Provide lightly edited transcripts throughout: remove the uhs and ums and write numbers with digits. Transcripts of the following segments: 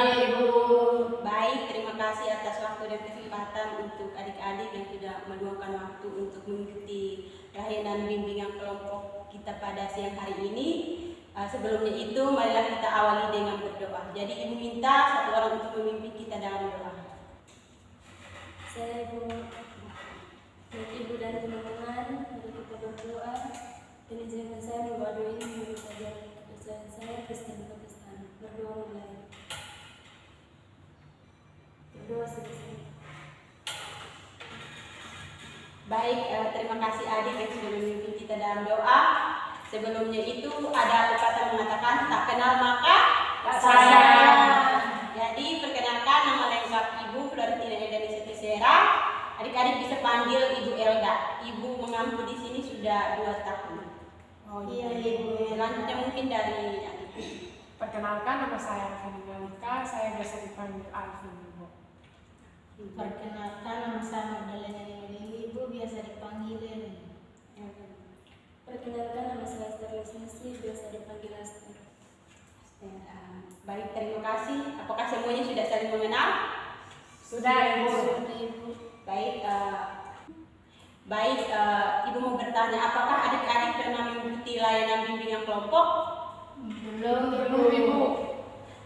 pagi Ibu. Baik, terima kasih atas waktu dan kesempatan untuk adik-adik yang sudah meluangkan waktu untuk mengikuti layanan bimbingan kelompok kita pada siang hari ini. Sebelumnya itu, marilah kita awali dengan berdoa. Jadi Ibu minta satu orang untuk memimpin kita dalam doa. Saya Ibu dan teman-teman, mari kita berdoa. Dan izinkan saya membawa doa ini menurut ajaran kepercayaan saya Kristen Protestan. Berdoa mulai. Berdoa selesai. Baik, terima kasih adik yang sudah memimpin kita dalam doa. Sebelumnya itu ada pepatah mengatakan tak kenal maka tak sayang. Jadi perkenalkan, nama lengkap Ibu Florentina Elda Tisera. Adik-adik bisa panggil Ibu Elda. Ibu mengampu di sini sudah 2 tahun. Oh Iya, Ibu. Selanjutnya mungkin dari adik. Perkenalkan, nama saya Alvin Galika. Saya biasa dipanggil Alvin Ibu. Perkenalkan, nama saya Magdalena Ningoli, Ibu biasa dipanggil Leni. Perkenalkan, nama saya Esther Lesnasi, biasa dipanggil Aster. Baik, terima kasih. Apakah semuanya sudah saling mengenal? Sudah Ibu. Baik, Ibu mau bertanya, apakah adik-adik pernah mengikuti layanan bimbingan kelompok? Belum Ibu.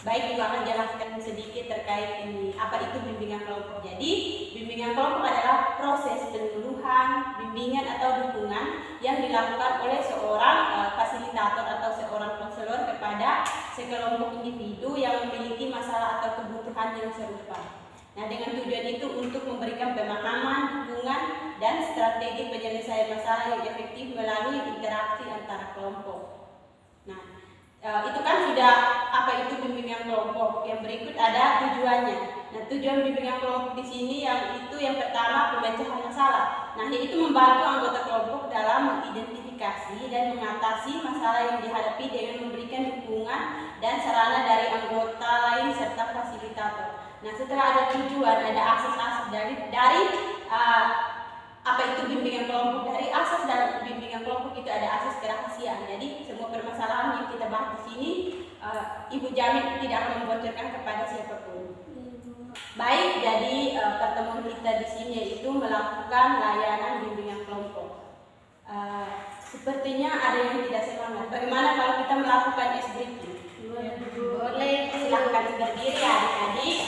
Baik, Ibu akan jelaskan sedikit terkait ini. Apa itu bimbingan kelompok? Jadi, bimbingan kelompok adalah proses penyuluhan, bimbingan atau dukungan yang dilakukan oleh seorang fasilitator atau seorang konselor kepada sekelompok individu yang memiliki masalah atau kebutuhan yang serupa. Nah, dengan tujuan itu untuk memberikan pemahaman, dukungan, dan strategi penyelesaian masalah yang efektif melalui interaksi antara kelompok. Nah, itu kan sudah apa itu bimbingan kelompok. Yang berikut ada tujuannya. Nah, tujuan bimbingan kelompok di sini yang pertama pemecahan masalah. Nah, yaitu membantu anggota kelompok dalam mengidentifikasi dan mengatasi masalah yang dihadapi dengan memberikan dukungan dan sarana dari anggota lain serta fasilitator. Nah, setelah ada tujuan, ada asas-asas dari apa itu bimbingan kelompok. Dari asas dalam bimbingan kelompok itu ada asas kerahasiaan. Jadi semua permasalahan yang kita bahas di sini, Ibu jamin tidak akan membocorkan kepada siapapun. Baik, jadi pertemuan kita di sini yaitu melakukan layanan bimbingan kelompok. Sepertinya ada yang tidak semangat. Bagaimana kalau kita melakukan ice breaking? boleh. Silahkan berdiri adik-adik.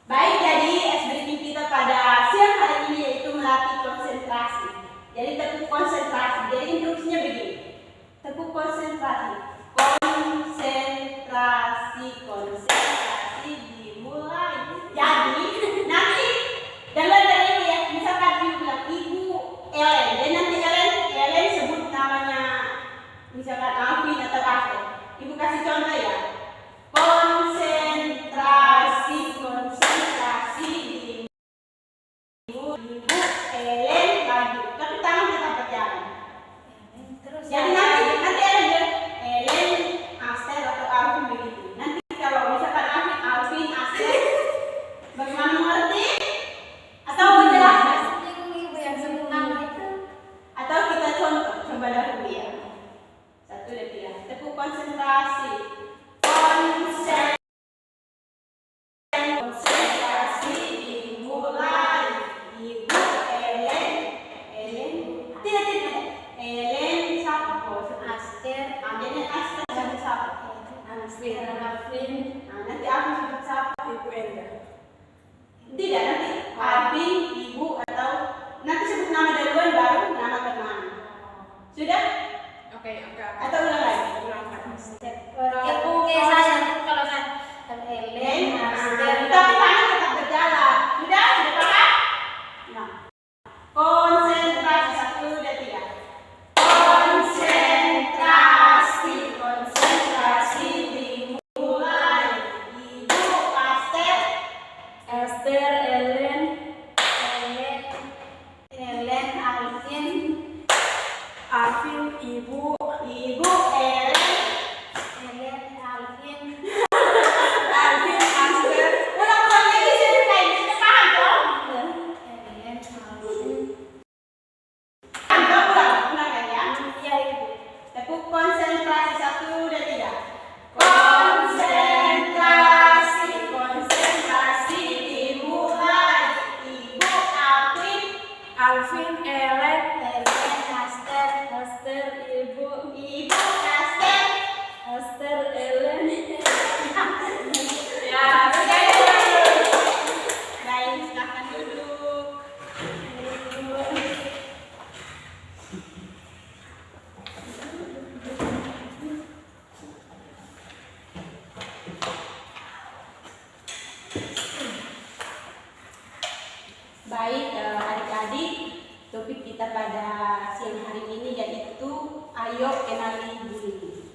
Baik, jadi SBT kita pada siang hari ini yaitu melatih konsentrasi. Jadi tekuk konsentrasi. Jadi instruksinya begini. Tekuk konsentrasi. Konsentrasi dimulai. Jadi nanti dengar dari ini ya. Misalkan Ibu bilang Ibu Ellen, dan nanti Ellen sebut namanya misalkan Alvin atau Aster. Ibu kasih contoh ya. Konsentrasi Ibu Ellen maju, tapi tangan tetap berjalan. Jadi nanti Ellen, Aster atau Alvin begitu. Nanti kalau misalkan Alvin, Aster, bagaimana mengerti? Atau menjelaskan? Ibu yang sebut nama itu. Atau kita contoh, coba dahulu ya. 1, 2, 3. Tekuk konsentrasi. Konsentrasi dimulai. Ibu Ellen. Tidak. Ellen siapa? Aster. Jadi Aster sebut siapa? Alvin. Nanti aku sebut siapa? Ibu Elda. Tidak, nanti Alvin, Ibu atau nanti sebut nama duluan baru nama teman. Sudah? Oke. Atau ulang lagi? Ulangkan. Kalau saya Ellen, Aster. Tapi tangan tetap berjalan. Sudah paham? Nah, konsentrasi 1, 2, 3. Konsentrasi dimulai. Ibu Aster. Aster, Ellen, Alvin. Ibu Ellen. Alvin. Aster. Ulang lagi sih kayak gitu paham dong? Ellen, Alvin. Alvin, Ellen, Aster, Ibu, Aster, Ellen. ya sudah ya. Baik, silakan duduk. Baik, adik-adik, topik kita pada siang hari ini yaitu ayo kenali bullying.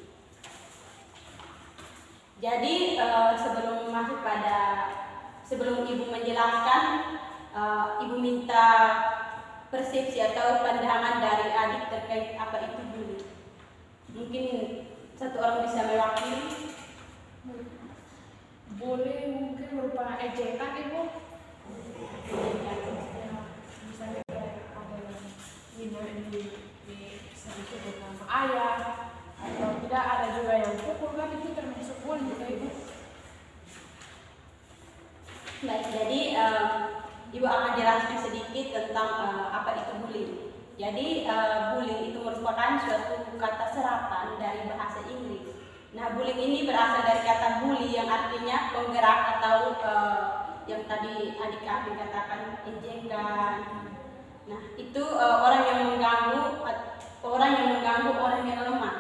Jadi sebelum ibu menjelaskan, ibu minta persepsi atau pandangan dari adik terkait apa itu bullying. Mungkin satu orang bisa mewakili. Bullying mungkin merupakan ejekan ibu. Bisa ada yang bisa disebut nama ayah atau tidak, ada juga yang pukul, kan itu termasuk bullying juga ibu. Baik, jadi ibu akan jelaskan sedikit tentang apa itu bullying. Jadi bullying itu merupakan suatu kata serapan dari bahasa Inggris. Nah, bullying ini berasal dari kata bully yang artinya penggerak atau yang tadi adik kami katakan ejekan. Nah, itu orang yang mengganggu orang yang lemah.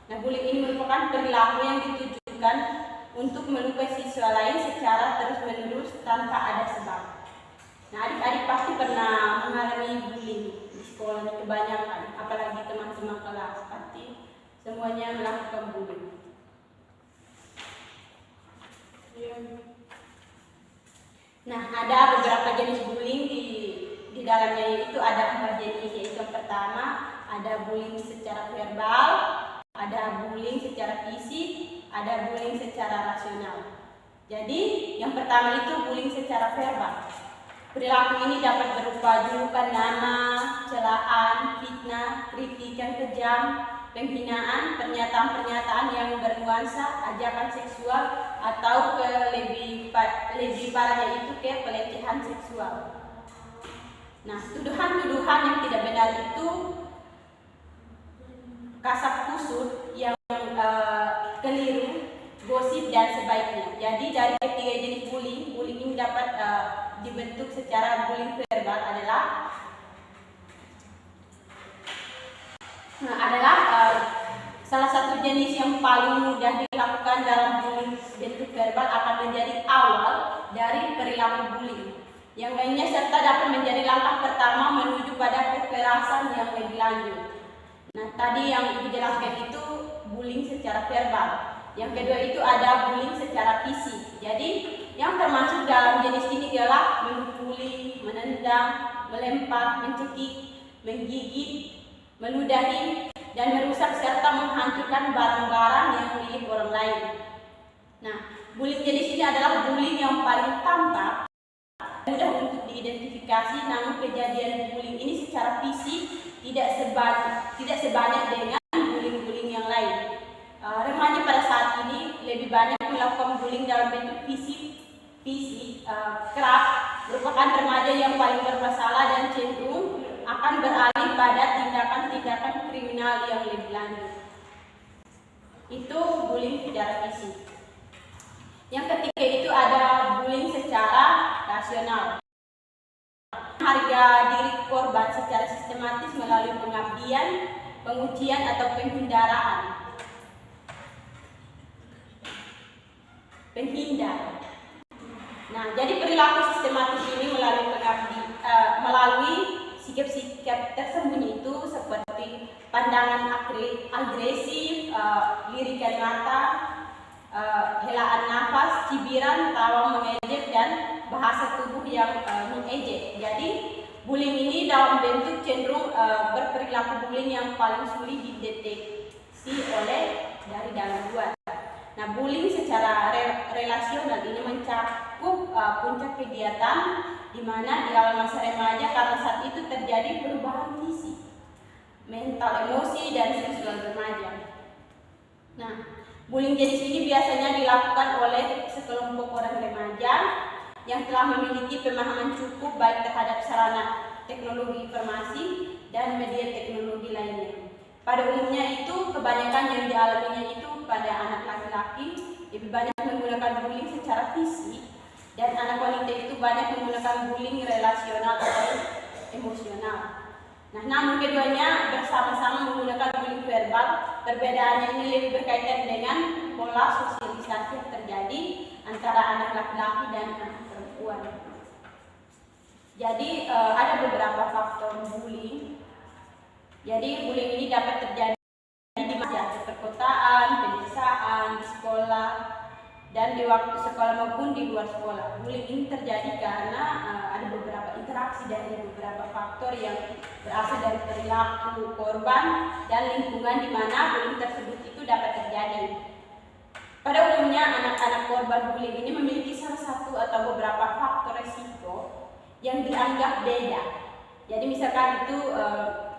Nah, bullying ini merupakan perilaku yang ditujukan untuk melukai siswa lain secara terus-menerus tanpa ada sebab. Nah, adik-adik pasti pernah mengalami bullying di sekolah, kebanyakan, apalagi teman-teman kelas, pasti semuanya melakukan bullying. Nah, ada beberapa jenis bullying di dalamnya, yaitu ada 4 jenis, yaitu yang pertama ada bullying secara verbal, ada bullying secara fisik, ada bullying secara rasional. Jadi yang pertama itu bullying secara verbal. Perilaku ini dapat berupa julukan nama, celaan, fitnah, kritik yang kejam, penghinaan, pernyataan-pernyataan yang bernuansa ajakan seksual, atau lebih parahnya itu ke pelecehan seksual. Nah, tuduhan-tuduhan yang tidak benar itu kasak kusut yang keliru, gosip dan sebaiknya. Jadi dari ketiga jenis bullying ini dapat dibentuk secara bullying verbal adalah salah satu jenis yang paling mudah dilakukan dalam bullying bentuk verbal akan menjadi awal dari perilaku bullying. Yang lainnya serta dapat menjadi langkah pertama menuju pada kekerasan yang lebih lanjut. Nah, tadi yang dijelaskan itu bullying secara verbal. Yang kedua itu ada bullying secara fisik. Jadi yang termasuk dalam jenis ini adalah memukuli, menendang, melempar, mencekik, menggigit, meludahi, dan merusak serta menghancurkan barang-barang yang milik orang lain. Nah, bullying jenis ini adalah bullying yang paling tampak, mudah untuk diidentifikasi, namun kejadian bullying ini secara fisik tidak sebanyak dengan bullying-bullying yang lain. Remaja pada saat ini lebih banyak melakukan bullying dalam bentuk fisik, kerap merupakan remaja yang paling bermasalah dan cenderung akan beralih pada tindakan-tindakan kriminal yang lebih lanjut. Itu bullying secara fisik. Yang ketiga itu ada bullying secara rasional. Harga diri korban secara sistematis melalui pengabdian, pengucian atau penghindar. Nah, jadi perilaku sistematis ini melalui sikap-sikap tersembunyi itu seperti pandangan agresif, lirikan mata, helaan nafas, cibiran, tawa mengejek, dan bahasa tubuh yang mengejek. Jadi bullying ini dalam bentuk cenderung berperilaku bullying yang paling sulit dideteksi oleh dari dalam luar. Nah, bullying secara relasional ini mencakup puncak kegiatan di mana di awal masa remaja karena saat itu terjadi perubahan fisik, mental, emosi, dan seksual remaja. Nah, bullying jenis ini biasanya dilakukan oleh sekelompok orang remaja yang telah memiliki pemahaman cukup baik terhadap sarana teknologi informasi dan media teknologi lainnya. Pada umumnya itu kebanyakan yang dialaminya itu pada anak laki-laki lebih banyak menggunakan bullying secara fisik, dan anak wanita itu banyak menggunakan bullying relasional atau emosional. Nah, namun keduanya bersama-sama menggunakan bullying verbal. Perbedaannya ini lebih berkaitan dengan pola sosialisasi yang terjadi antara anak laki-laki dan anak perempuan. Jadi ada beberapa faktor bullying. Jadi bullying ini dapat terjadi di perkotaan, pedesaan, di sekolah, dan di waktu sekolah maupun di luar sekolah. Bullying ini terjadi karena ada beberapa interaksi dari beberapa faktor yang berasal dari perilaku korban dan lingkungan di mana bullying tersebut itu dapat terjadi. Pada umumnya anak-anak korban bullying ini memiliki salah satu atau beberapa faktor resiko yang dianggap beda. Jadi misalkan itu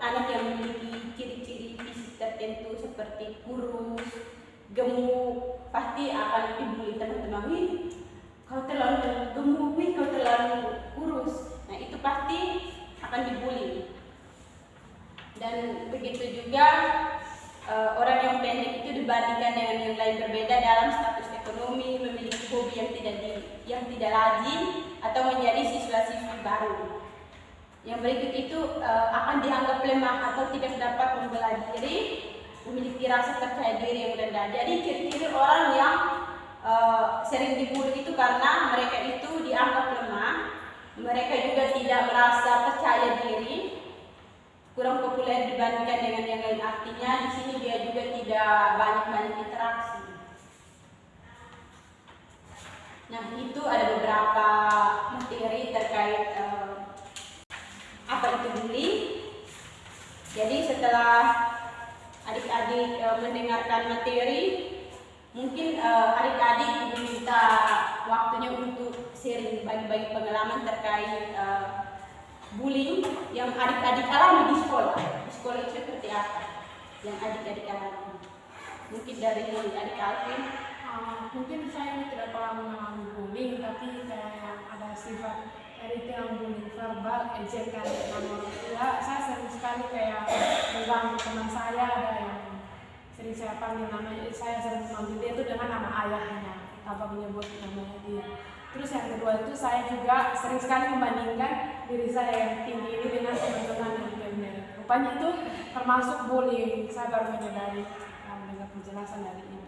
anak yang memiliki ciri-ciri fisik tertentu seperti kurus, gemuk, pasti akan dibully teman-teman. Wih, kau terlalu gemuk, wih, kau terlalu kurus. Nah, itu pasti akan dibully. Dan begitu juga orang yang pendek itu dibandingkan dengan yang lain berbeda dalam status ekonomi, memiliki hobi yang tidak rajin atau menjadi siswa-siswi baru. Yang berikut itu akan dianggap lemah atau tidak dapat membela diri, memiliki rasa percaya diri yang rendah. Jadi ciri-ciri orang yang sering dibully itu karena mereka itu dianggap lemah, mereka juga tidak merasa percaya diri, kurang populer dibandingkan dengan yang lain. Artinya di sini dia juga tidak banyak interaksi. Nah, itu ada beberapa materi terkait apa itu bullying. Jadi setelah adik-adik mendengarkan materi, mungkin adik-adik diminta waktunya untuk sharing bagi-bagi pengalaman terkait bullying yang adik-adik alami di sekolah. Di sekolah itu seperti apa yang adik-adik alami? Mungkin dari adik Alvin. Mungkin saya tidak pernah mengalami bullying, tapi kayak ada sifat itu yang bullying verbal, ejekan nama orang tua. Saya sering sekali kayak mengganggu teman saya, ada yang sering saya panggil namanya, saya sering memanggil dia itu dengan nama ayahnya tanpa menyebut namanya dia. Terus yang kedua itu saya juga sering sekali membandingkan diri saya yang tinggi ini dengan teman-teman yang pendek. Rupanya itu termasuk bullying. Saya baru menyadari dengan penjelasan dari ibu.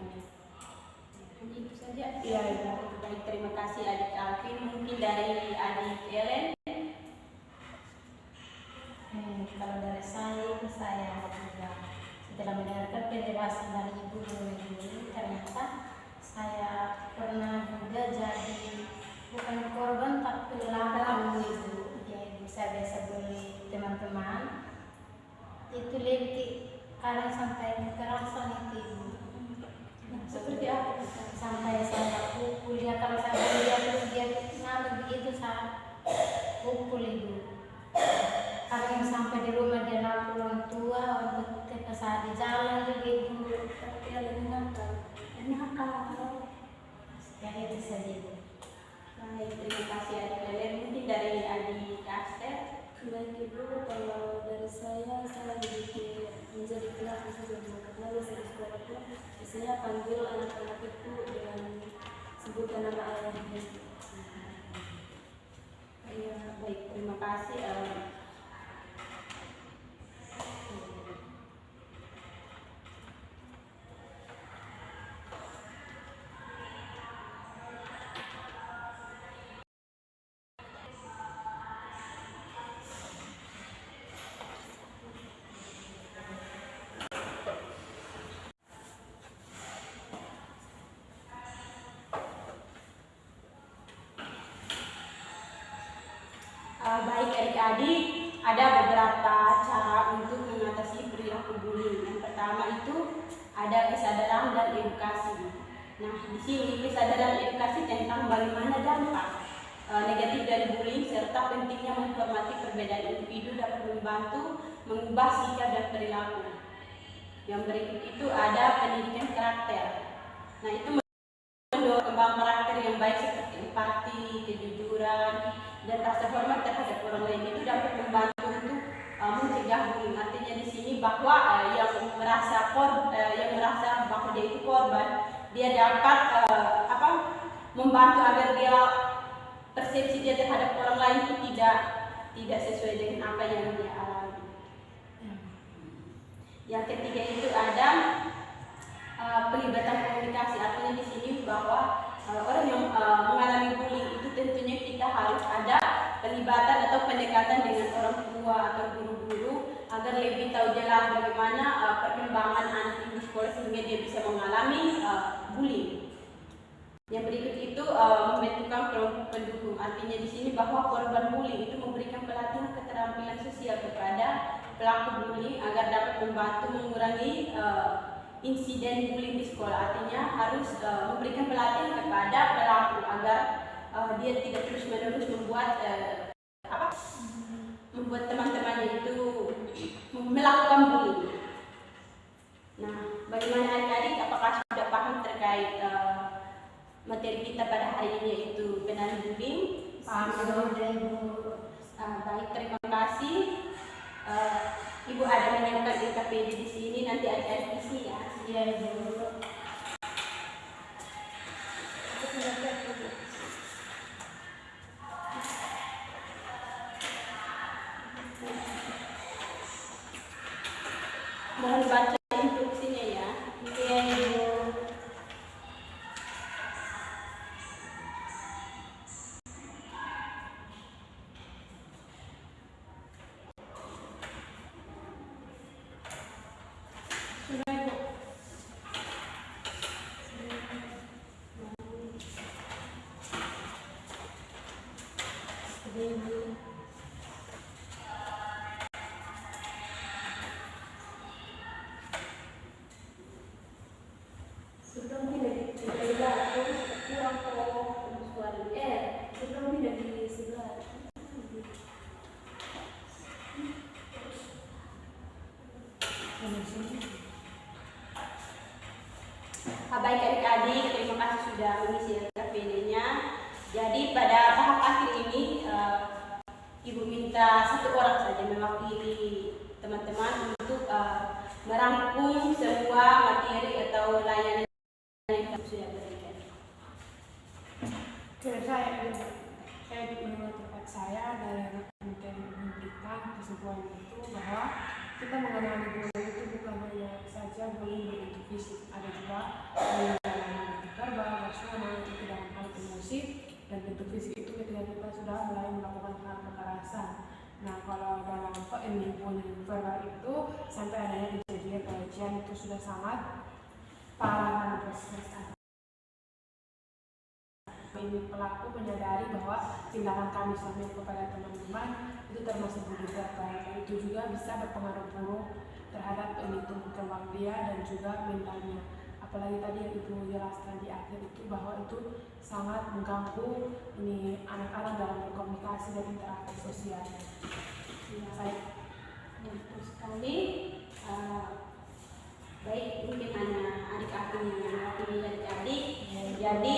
Itu saja. Iya, iya. Baik, terima kasih adik Alvin. Mungkin dari adik Ellen. Kalau dari saya juga setelah mendengarkan penjelasan dari ibu ini, ternyata saya pernah juga jadi bukan korban tapi pelaku itu. Jadi saya biasa bully teman-teman. Itu lebih kadang sampai kekerasan itu ibu. Seperti apa? Sampai saya pukul dia, kalau saya bully dia nangis begitu saya pukul ibu. Kadang sampai di rumah dia lapor orang tua untuk kita saat di jalan juga ibu. Tapi ada nakal. Ya itu saja ibu. Baik, terima kasih adik Ellen. Mungkin dari adik Aster. Baik ibu, kalau dari saya dididik menjadi pelaku juga karena biasa di sekolah itu saya panggil anak-anak itu dengan sebutan nama ayahnya. Iya, baik, terima kasih. Baik adik-adik, ada beberapa cara untuk mengatasi perilaku bullying. Yang pertama itu ada kesadaran dan edukasi. Nah, di sini kesadaran edukasi tentang bagaimana dampak negatif dari bullying serta pentingnya menghormati perbedaan individu dapat membantu mengubah sikap dan perilaku. Yang berikut itu ada pendidikan karakter. Nah, itu mendorong kembang karakter yang baik seperti empati, kejujuran, dan rasa hormat terhadap orang lain. Itu dapat membantu korban, dia dapat membantu agar dia persepsi dia terhadap orang lain itu tidak sesuai dengan apa yang dia alami. Yang ketiga itu ada pelibatan komunikasi. Artinya di sini bahwa orang yang mengalami bullying itu tentunya kita harus ada pelibatan atau pendekatan dengan orang tua atau guru-guru agar lebih tahu jelas bagaimana perkembangan anak di sekolah sehingga dia bisa mengalami bullying. Yang berikut itu membentukkan kelompok pendukung. Artinya di sini bahwa korban bullying itu memberikan pelatihan keterampilan sosial kepada pelaku bullying agar dapat membantu mengurangi insiden bullying di sekolah. Artinya harus memberikan pelatihan kepada pelaku agar dia tidak terus-menerus membuat teman-temannya itu melakukan bullying. Nah, bagaimana adik-adik, apakah sudah paham terkait materi kita pada hari ini, yaitu penanganan bullying? Paham sudah Ibu. Baik, terima kasih. Ibu ada menyiapkan LKPD di sini, nanti adik-adik isi ya. Iya Ibu. Mohon baca instruksinya ya. Iya Ibu. Sudah Ibu. Sudah Ibu. Sebelum tidak dipegang atau kurang suara sebelum tidak di sebelah. Baik adik-adik, terima kasih sudah mengisi LKPD-nya. Jadi pada tahap akhir ini Ibu minta satu orang saja mewakili teman-teman untuk merangkum semua materi atau layanan yang sudah berikan. Oke, saya di menurut tempat saya dari materi memberikan kesimpulan itu bahwa kita mengenali bullying itu bukan hanya saja bullying berbentuk fisik, ada juga bullying dalam bentuk verbal, emosional, itu dalam hal emosi, dan bentuk fisik itu ketika kita sudah mulai melakukan hal kekerasan. Nah, kalau dalam bullying verbal itu sampai adanya kejadian pelecehan itu sudah sangat parah dan berkesan. Ini pelaku menyadari bahwa tindakan kami selama ini kepada teman-teman itu termasuk bullying verbal, dan itu juga bisa berpengaruh buruk terhadap tumbuh kembang dia dan juga mentalnya. Apalagi tadi yang Ibu jelaskan di akhir itu bahwa itu sangat mengganggu anak-anak dalam berkomunikasi dan interaksi sosial. Ya, baik. Terus sekali. Baik, mungkin hanya adik-adik yang mewakili adik-adik. Jadi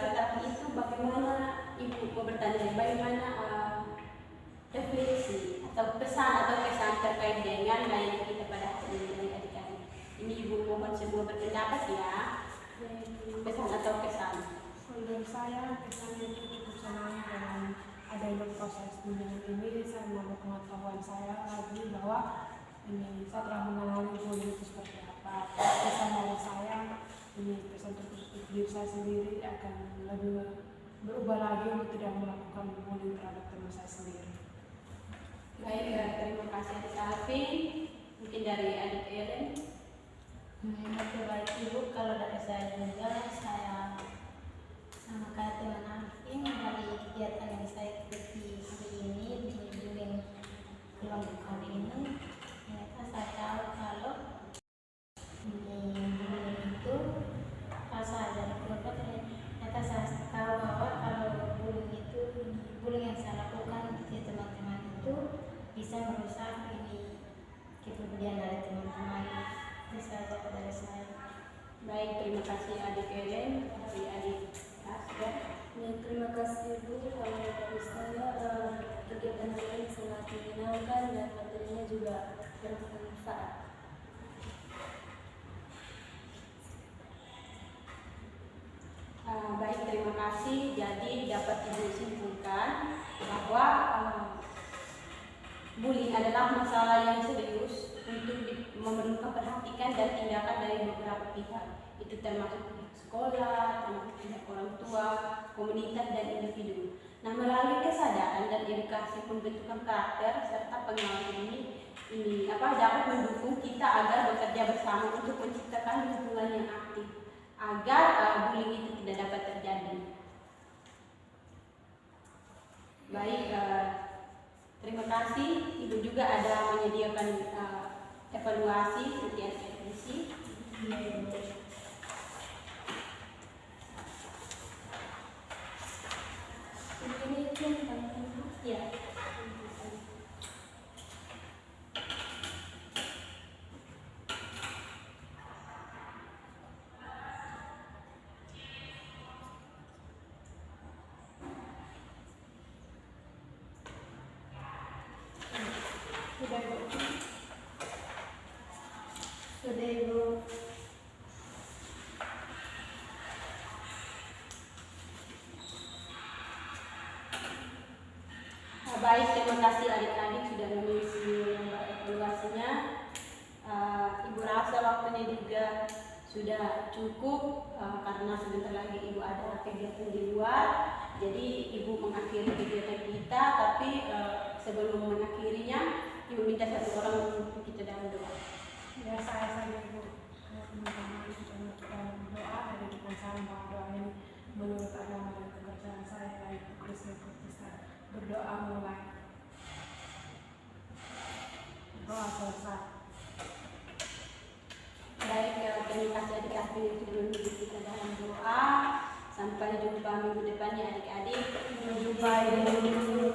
setelah itu bagaimana Ibu mau bertanya, bagaimana refleksi atau pesan atau kesan terkait dengan layanan kita pada hari ini adik-adik. Ini Ibu mohon semua berpendapat ya. Pesan atau kesan. Menurut saya kesannya itu cukup senang dengan adanya proses bimbingan ini. Saya menambah pengetahuan saya lagi bahwa saya telah mengenali bullying itu seperti apa. Pesan dari saya pesan terkhusus untuk diri saya sendiri akan lebih berubah lagi untuk tidak melakukan bullying terhadap teman saya sendiri. Baik, terima kasih adik Alvin. Mungkin dari adik Ellen. Oke, baik Ibu, kalau dari saya juga, saya sama kayak teman Alvin dari kegiatan yang saya ikuti hari ini di bimbing kelompok kali ini, ternyata saya tahu kalau bullying itu rasa dari keluarga. Ternyata saya tahu bahwa kalau bullying yang saya lakukan di teman-teman itu bisa merusak kepribadian dari teman-teman. Bisa saja dari saya. Baik, terima kasih adik Ellen, dari adik Asya. Ya, terima kasih Bu. Kalau dari saya kegiatan ini sangat menyenangkan dan materinya juga bermanfaat. kasih. Jadi dapat Ibu simpulkan bahwa bullying adalah masalah yang serius untuk memerlukan perhatian dan tindakan dari beberapa pihak. Itu termasuk pihak sekolah, termasuk pihak orang tua, komunitas dan individu. Nah, melalui kesadaran dan edukasi pembentukan karakter serta pengawasan ini dapat mendukung kita agar bekerja bersama untuk menciptakan hubungan yang aktif agar bullying itu tidak dapat terjadi. Baik, terima kasih. Ibu juga ada menyediakan evaluasi nanti akan revisi. Ini ya. Sudah Ibu. Sudah Ibu. Baik, terima kasih adik-adik sudah mengisi evaluasinya. Ibu rasa waktunya juga sudah cukup karena sebentar lagi Ibu ada kegiatan di luar. Jadi Ibu mengakhiri kegiatan kita, tapi sebelum mengakhirinya Ibu minta satu orang untuk kita dalam doa. Ya, saya saja Ibu. Teman-teman kita doa dari kita sama doa ini menurut agama dan kepercayaan saya yaitu Kristus Protestan. Berdoa mulai. Doa selesai. Baik, terima kasih adik-adik sebelum kita dalam doa. Sampai jumpa minggu depan ya adik-adik. Jumpa Ibu.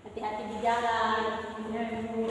Hati-hati di jalan. Ya Ibu.